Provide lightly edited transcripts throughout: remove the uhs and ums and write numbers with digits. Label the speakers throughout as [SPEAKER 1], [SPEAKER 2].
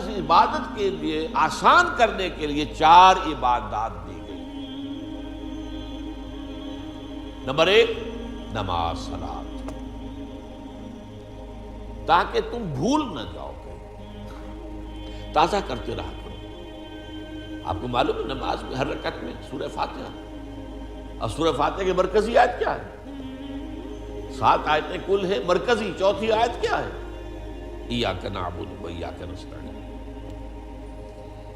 [SPEAKER 1] فرض عبادت کے لیے آسان کرنے کے لیے 4 عبادات دی گئی۔ نمبر 1 نماز صلات، تاکہ تم بھول نہ جاؤ، تازہ کرتے رہا کرو۔ آپ کو معلوم ہے نماز میں ہر رکعت میں سورہ فاتحہ، اور سورہ فاتحہ کی مرکزی آیت کیا ہے؟ 7 آیتیں کل ہے، مرکزی چوتھی آیت کیا ہے؟ ایاک نعبد و ایاک نستعین۔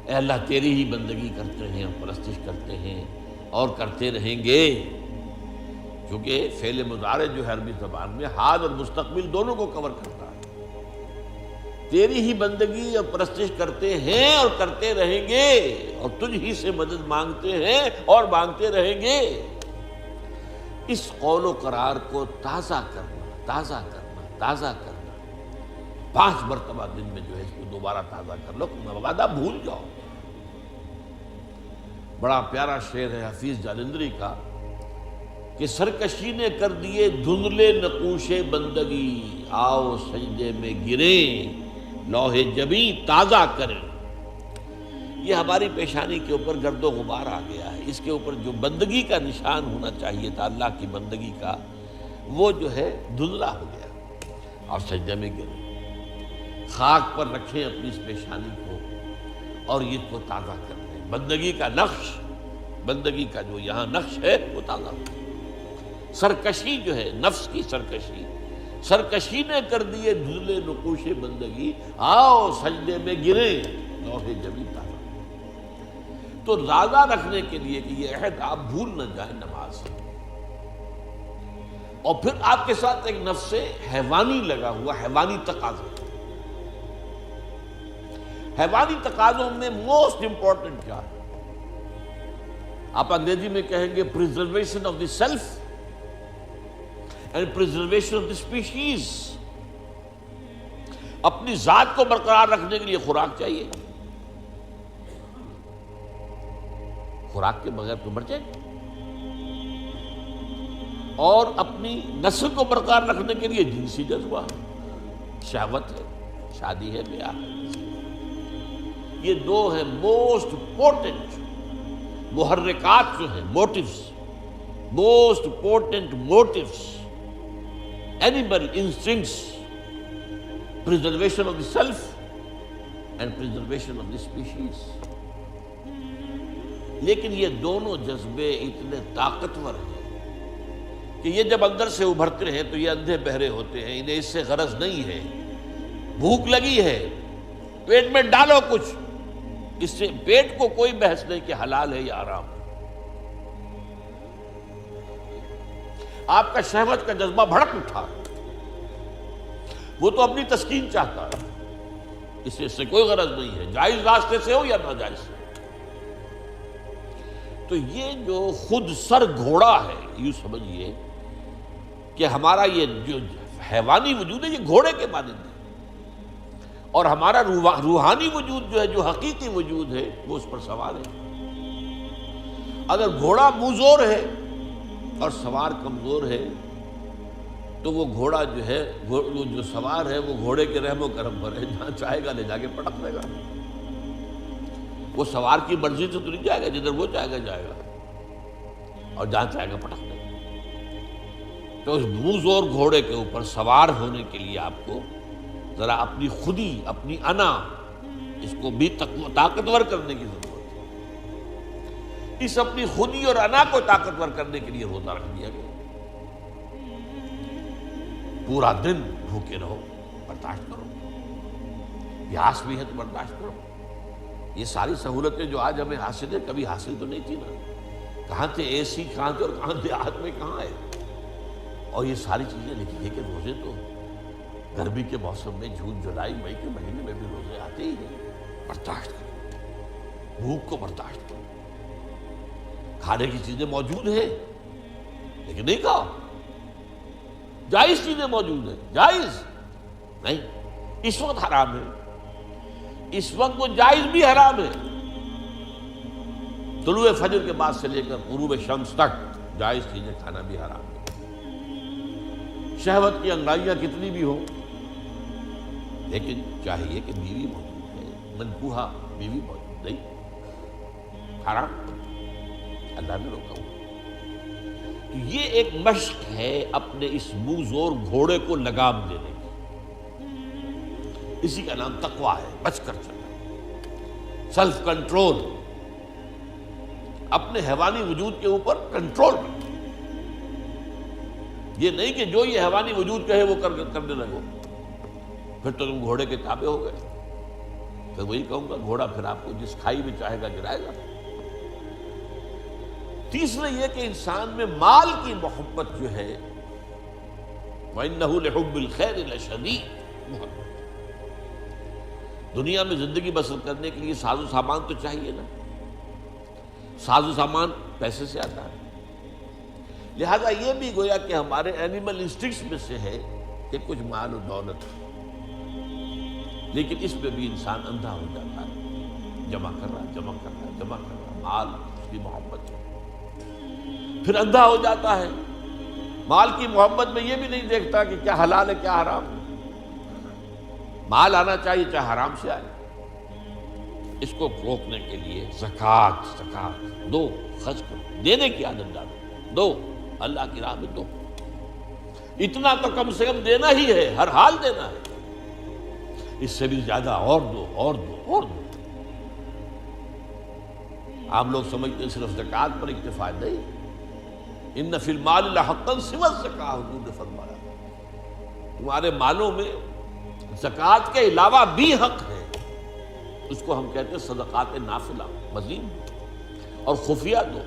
[SPEAKER 1] اے اللہ تیری ہی بندگی کرتے ہیں اور پرستش کرتے ہیں اور کرتے رہیں گے، کیونکہ فعل مضارع جو ہے عربی زبان میں حال اور مستقبل دونوں کو کور کرتا ہے۔ تیری ہی بندگی اور پرستش کرتے ہیں اور کرتے رہیں گے، اور تجھ ہی سے مدد مانگتے ہیں اور مانگتے رہیں گے۔ اس قول و قرار کو تازہ کرنا، تازہ کرنا، تازہ کرنا، 5 مرتبہ دن میں جو ہے اس کو دوبارہ تازہ کر لو، مبادہ بھول جاؤ۔ بڑا پیارا شعر ہے حفیظ جالندری کا کہ سرکشی نے کر دیے دھندلے نقوش بندگی، آؤ سجدے میں گریں لوح جبیں تازہ کریں۔ یہ ہماری پیشانی کے اوپر گرد و غبار آ گیا ہے، اس کے اوپر جو بندگی کا نشان ہونا چاہیے تھا اللہ کی بندگی کا، وہ جو ہے دھندلا ہو گیا، اور سجدے میں گریں، خاک پر رکھیں اپنی اس پیشانی کو اور یہ کو تازہ کر دیں۔ بندگی کا نقش، بندگی کا جو یہاں نقش ہے وہ تازہ ہو۔ سرکشی جو ہے نفس کی سرکشی، سرکشی نے کر دیے دھندلے نقوش بندگی، آؤ سجدے میں گریں لوح جبیں تازہ۔ تو تازہ رکھنے کے لیے کہ یہ عہد آپ بھول نہ جائیں نماز، اور پھر آپ کے ساتھ ایک نفس حیوانی لگا ہوا، حیوانی تقاضے۔ حیوانی تقاضوں میں موسٹ امپورٹنٹ کیا ہے؟ آپ انگریزی میں کہیں گے preservation of the self and preservation of the species. اپنی ذات کو برقرار رکھنے کے لیے خوراک چاہیے، خوراک کے بغیر تو مر جائے گا، اور اپنی نسل کو برقرار رکھنے کے لیے جنسی جذبہ ہے، شہوت ہے، شادی ہے، بیاہ ہے۔ یہ 2 ہیں موسٹ پورٹنٹ محرکات جو ہیں، motives, most important motives, animal instincts, preservation of the self and preservation of the species. لیکن یہ دونوں جذبے اتنے طاقتور ہیں کہ یہ جب اندر سے ابھرتے ہیں تو یہ اندھے بہرے ہوتے ہیں، انہیں اس سے غرض نہیں ہے۔ بھوک لگی ہے، پیٹ میں ڈالو کچھ، اس سے پیٹ کو کوئی بحث نہیں کہ حلال ہے یا حرام۔ آپ کا شہوت کا جذبہ بھڑک اٹھا، وہ تو اپنی تسکین چاہتا ہے، اس سے کوئی غرض نہیں ہے، جائز راستے سے ہو یا ناجائز سے۔ تو یہ جو خود سر گھوڑا ہے، یوں سمجھیے کہ ہمارا یہ جو حیوانی وجود ہے یہ گھوڑے کے مانند ہے، اور ہمارا روحانی وجود جو ہے، جو حقیقی وجود ہے، وہ اس پر سوار ہے۔ اگر گھوڑا منہ زور ہے اور سوار کمزور ہے تو وہ گھوڑا جو ہے، وہ جو سوار ہے، وہ گھوڑے کے رحم و کرم پر ہے، جہاں چاہے گا لے جا کے پٹک دے گا۔ وہ سوار کی مرضی سے تو نہیں جائے گا، جدھر وہ چاہے گا جائے گا، اور جہاں چاہے گا پٹک دے گا۔ تو اس منہ زور گھوڑے کے اوپر سوار ہونے کے لیے آپ کو ذرا اپنی خودی، اپنی انا، اس کو بھی طاقتور کرنے کی ضرورت ہے۔ اس اپنی خودی اور انا کو طاقتور کرنے کے لیے روزہ رکھ دیا گیا۔ پورا دن بھوکے رہو، برداشت کرو، پیاس بھی ہے تو برداشت کرو۔ یہ ساری سہولتیں جو آج ہمیں حاصل ہیں، کبھی حاصل تو نہیں تھی نا۔ کہاں تھے اے سی، کہاں تھے، اور کہاں دیہات میں کہاں ہے، اور یہ ساری چیزیں لکھی ہے کہ روزے تو گرمی کے موسم میں جون جولائی مئی کے مہینے میں بھی روزے آتے ہی ہیں۔ برداشت کرو، بھوک کو برداشت کرو، کھانے کی چیزیں موجود ہیں لیکن نہیں کھاؤ، جائز چیزیں موجود ہیں، جائز نہیں۔ اس وقت حرام ہے، اس وقت وہ جائز بھی حرام ہے۔ طلوع فجر کے بعد سے لے کر غروب شمس تک جائز چیزیں کھانا بھی حرام ہے۔ شہوت کی انگڑائیاں کتنی بھی ہوں، لیکن چاہیے کہ بیوی موجود ہے، منکوحہ بیوی موجود نہیں، حرام، اللہ نے روکا ہوا۔ تو یہ ایک مشق ہے اپنے اس منہ زور گھوڑے کو لگام دینے کی، اسی کا نام تقویٰ ہے، بچ کر چلنا، سیلف کنٹرول، اپنے حیوانی وجود کے اوپر کنٹرول رکھنا۔ یہ نہیں کہ جو یہ حیوانی وجود کہے وہ کرنے لگو، پھر تو تم گھوڑے کے تابع ہو گئے۔ پھر وہی کہوں گا، گھوڑا پھر آپ کو جس کھائی میں چاہے گا گرائے گا۔ تیسرے یہ کہ انسان میں مال کی محبت جو ہے، وَإِنَّهُ لِحُبِّ الْخَيْرِ لَشَدِيدٌ، محبت۔ دنیا میں زندگی بسر کرنے کے لیے ساز و سامان تو چاہیے نا، ساز و سامان پیسے سے آتا ہے، لہذا یہ بھی گویا کہ ہمارے اینیمل انسٹنکٹس میں سے ہے کہ کچھ مال و دولت، لیکن اس پہ بھی انسان اندھا ہو جاتا ہے، جمع کر رہا، مال اس کی محبت ہے، پھر اندھا ہو جاتا ہے۔ مال کی محبت میں یہ بھی نہیں دیکھتا کہ کیا حلال ہے کیا حرام، مال آنا چاہیے چاہے حرام سے آئے۔ اس کو روکنے کے لیے زکوٰۃ دو، خرچ کرو، دینے کی عادت ڈالو، دو، اللہ کی راہ میں دو، اتنا تو کم سے کم دینا ہی ہے، ہر حال دینا ہے، اس سے بھی زیادہ اور دو۔ عام لوگ سمجھتے ہیں صرف زکوٰۃ پر اکتفا نہیں، ان فی المال لحقا سوی الزکاۃ، حضور نے فرمایا تمہارے مالوں میں زکوٰۃ کے علاوہ بھی حق ہے، اس کو ہم کہتے ہیں صدقات نافلہ، مزید اور خفیہ دو،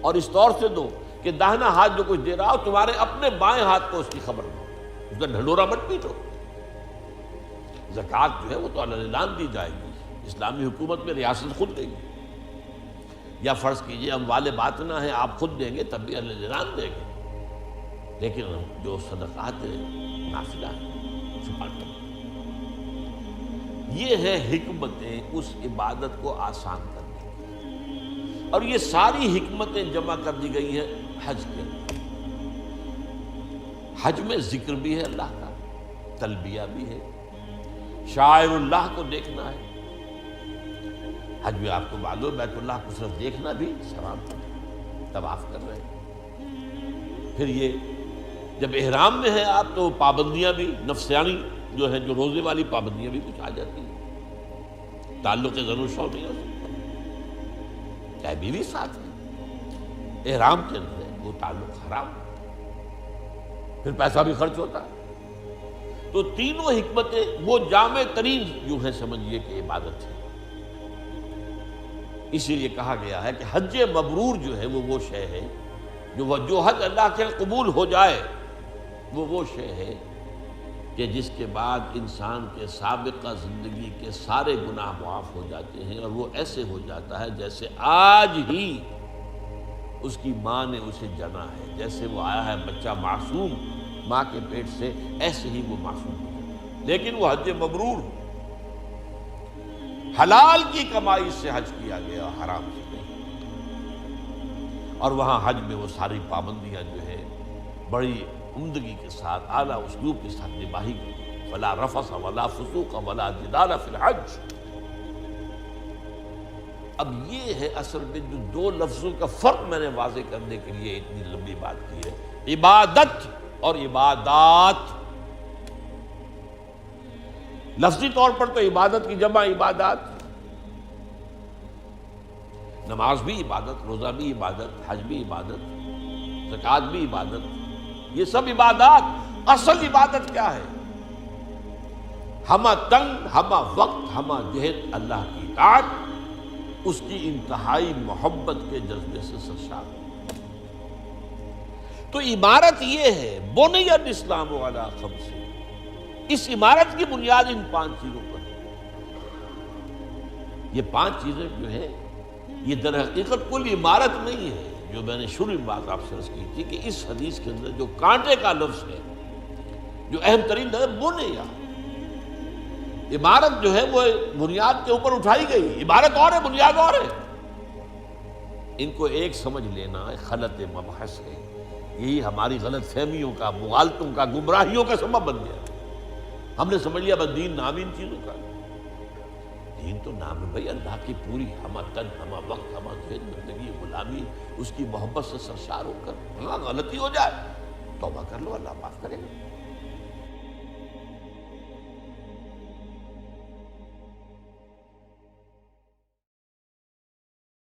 [SPEAKER 1] اور اس طور سے دو کہ داہنا ہاتھ جو کچھ دے رہا ہو تمہارے اپنے بائیں ہاتھ کو اس کی خبر نہ ہو، اس کا ڈھنڈورا مت پیٹو۔ زکوٰۃ جو ہے وہ تو اعلان دی جائے گی، اسلامی حکومت میں ریاست خود دے گی، یا فرض کیجئے اموال باطنہ ہیں آپ خود دیں گے تب بھی اعلان دیں گے، لیکن جو صدقات نافلہ ہیں چھپا کر، یہ ہے حکمتیں اس عبادت کو آسان کرنے کی، اور یہ ساری حکمتیں جمع کر دی گئی ہیں حج کے اندر۔ حج میں ذکر بھی ہے اللہ کا، تلبیہ بھی ہے، شاعر اللہ کو دیکھنا ہے۔ حج میں آپ کو معلوم بیت اللہ کو صرف دیکھنا بھی ثواب ہے، طواف کر رہے ہیں۔ پھر یہ جب احرام میں ہیں آپ تو پابندیاں بھی نفسیانی جو ہے، جو روزے والی پابندیاں بھی کچھ آ جاتی ہیں، تعلق زن و شو نہیں ہو سکتا، چاہے بیوی ساتھ ہے، احرام کے اندر ہے وہ تعلق حرام، پھر پیسہ بھی خرچ ہوتا ہے۔ تو تینوں حکمتیں وہ جامع ترین جو ہے سمجھیے کہ عبادت ہے، اسی لیے کہا گیا ہے کہ حج مبرور جو ہے وہ شے ہے جو حج اللہ کے قبول ہو جائے، وہ شے ہے کہ جس کے بعد انسان کے سابقہ زندگی کے سارے گناہ معاف ہو جاتے ہیں، اور وہ ایسے ہو جاتا ہے جیسے آج ہی اس کی ماں نے اسے جنا ہے، جیسے وہ آیا ہے بچہ معصوم ماں کے پیٹ سے، ایسے ہی وہ معصوم ہے، لیکن وہ حج مبرور، حلال کی کمائی سے حج کیا گیا، حرام سے نہیں، اور وہاں حج میں وہ ساری پابندیاں جو ہے بڑی عمدگی کے ساتھ اعلیٰ اسلوب کے ساتھ نباہی گئی، ولا رفث ولا فسوق ولا جدال فی الحج۔ اب یہ ہے اصل میں جو دو لفظوں کا فرق میں نے واضح کرنے کے لیے اتنی لمبی بات کی ہے، عبادت اور عبادات۔ لفظی طور پر تو عبادت کی جمع عبادات، نماز بھی عبادت، روزہ بھی عبادت، حج بھی عبادت، زکوٰۃ بھی عبادت، یہ سب عبادات۔ اصل عبادت کیا ہے؟ ہمہ تنگ، ہمہ وقت، ہمہ جہد اللہ کی اطاعت، اس کی انتہائی محبت کے جذبے سے سرشار۔ تو عمارت یہ ہے، بنی الاسلام علی خمس، اس عمارت کی بنیاد ان 5 چیزوں پر ہے۔ یہ 5 چیزیں جو ہیں یہ در حقیقت کوئی عمارت نہیں ہے، جو میں نے شروع میں بات آپ سے عرض کی تھی کہ اس حدیث کے اندر جو کانٹے کا لفظ ہے، جو اہم ترین لفظ بنیا، عمارت جو ہے وہ بنیاد کے اوپر اٹھائی گئی، عمارت اور ہے بنیاد اور ہے۔ ان کو ایک سمجھ لینا خلط مبحث ہے، یہی ہماری غلط فہمیوں کا، مغالطوں کا، گمراہیوں کا سبب بن گیا۔ ہم نے سمجھ لیا بس دین نام ان چیزوں کا، دین تو نام ہے بھائی اللہ کی پوری ہمہ تن ہمہ وقت ہمہ ذہن زندگی غلامی اس کی محبت سے سرشار ہو کر. ہاں غلطی ہو جائے توبہ کر لو، اللہ معاف کرے گا.